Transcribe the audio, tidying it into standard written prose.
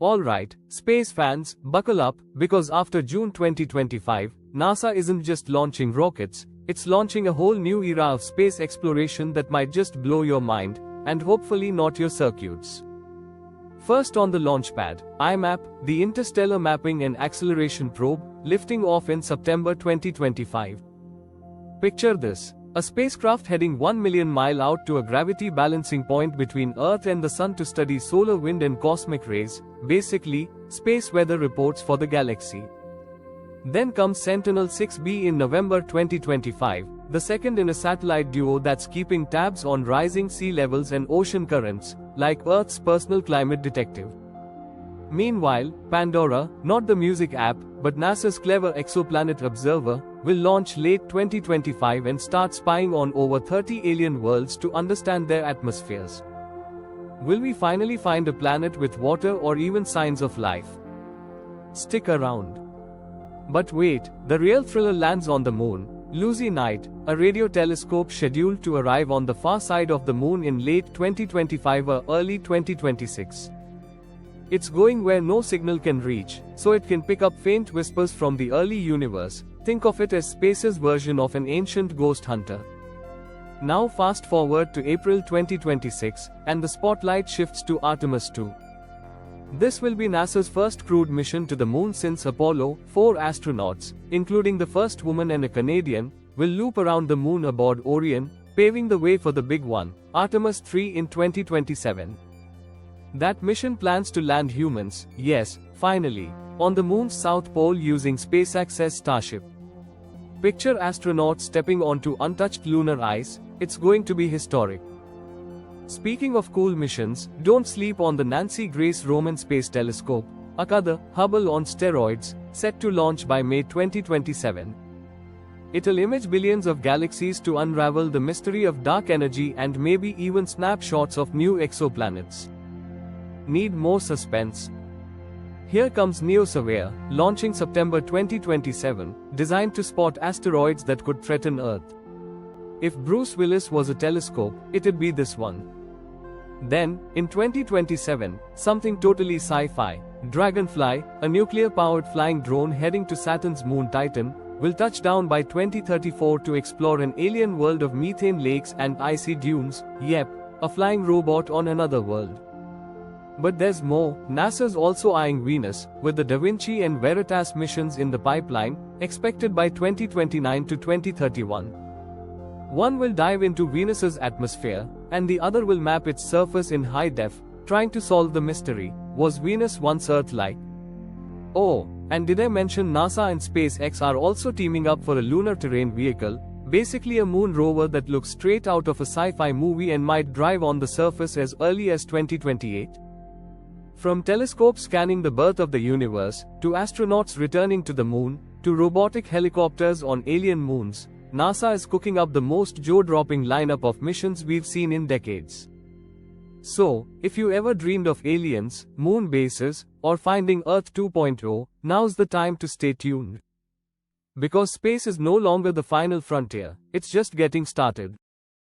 Alright, space fans, buckle up, because after June 2025, NASA isn't just launching rockets, it's launching a whole new era of space exploration that might just blow your mind, and hopefully not your circuits. First on the launch pad, IMAP, the Interstellar Mapping and Acceleration Probe, lifting off in September 2025. Picture this. A spacecraft heading 1 million miles out to a gravity balancing point between Earth and the Sun to study solar wind and cosmic rays, basically, space weather reports for the galaxy. Then comes Sentinel-6B in November 2025, the second in a satellite duo that's keeping tabs on rising sea levels and ocean currents, like Earth's personal climate detective. Meanwhile, Pandora, not the music app, but NASA's clever exoplanet observer, will launch late 2025 and start spying on over 30 alien worlds to understand their atmospheres. Will we finally find a planet with water or even signs of life? Stick around. But wait, the real thriller lands on the moon. LuSEE-Night, a radio telescope scheduled to arrive on the far side of the moon in late 2025 or early 2026. It's going where no signal can reach, so it can pick up faint whispers from the early universe. Think of it as space's version of an ancient ghost hunter. Now fast forward to April 2026, and the spotlight shifts to Artemis II. This will be NASA's first crewed mission to the moon since Apollo. 4 astronauts, including the first woman and a Canadian, will loop around the moon aboard Orion, paving the way for the big one, Artemis III in 2027. That mission plans to land humans, yes, finally, on the moon's south pole using SpaceX's Starship. Picture astronauts stepping onto untouched lunar ice. It's going to be historic. Speaking of cool missions, don't sleep on the Nancy Grace Roman Space Telescope, aka Hubble on steroids, set to launch by May 2027. It'll image billions of galaxies to unravel the mystery of dark energy and maybe even snapshots of new exoplanets. Need more suspense? Here comes Surveyor, launching September 2027, designed to spot asteroids that could threaten Earth. If Bruce Willis was a telescope, it'd be this one. Then, in 2027, something totally sci-fi, Dragonfly, a nuclear-powered flying drone heading to Saturn's moon Titan, will touch down by 2034 to explore an alien world of methane lakes and icy dunes. Yep, a flying robot on another world. But there's more. NASA's also eyeing Venus, with the Da Vinci and Veritas missions in the pipeline, expected by 2029 to 2031. One will dive into Venus's atmosphere, and the other will map its surface in high def, trying to solve the mystery: was Venus once Earth-like? Oh, and did I mention NASA and SpaceX are also teaming up for a lunar terrain vehicle, basically a moon rover that looks straight out of a sci-fi movie and might drive on the surface as early as 2028? From telescopes scanning the birth of the universe, to astronauts returning to the moon, to robotic helicopters on alien moons, NASA is cooking up the most jaw-dropping lineup of missions we've seen in decades. So, if you ever dreamed of aliens, moon bases, or finding Earth 2.0, now's the time to stay tuned. Because space is no longer the final frontier, it's just getting started.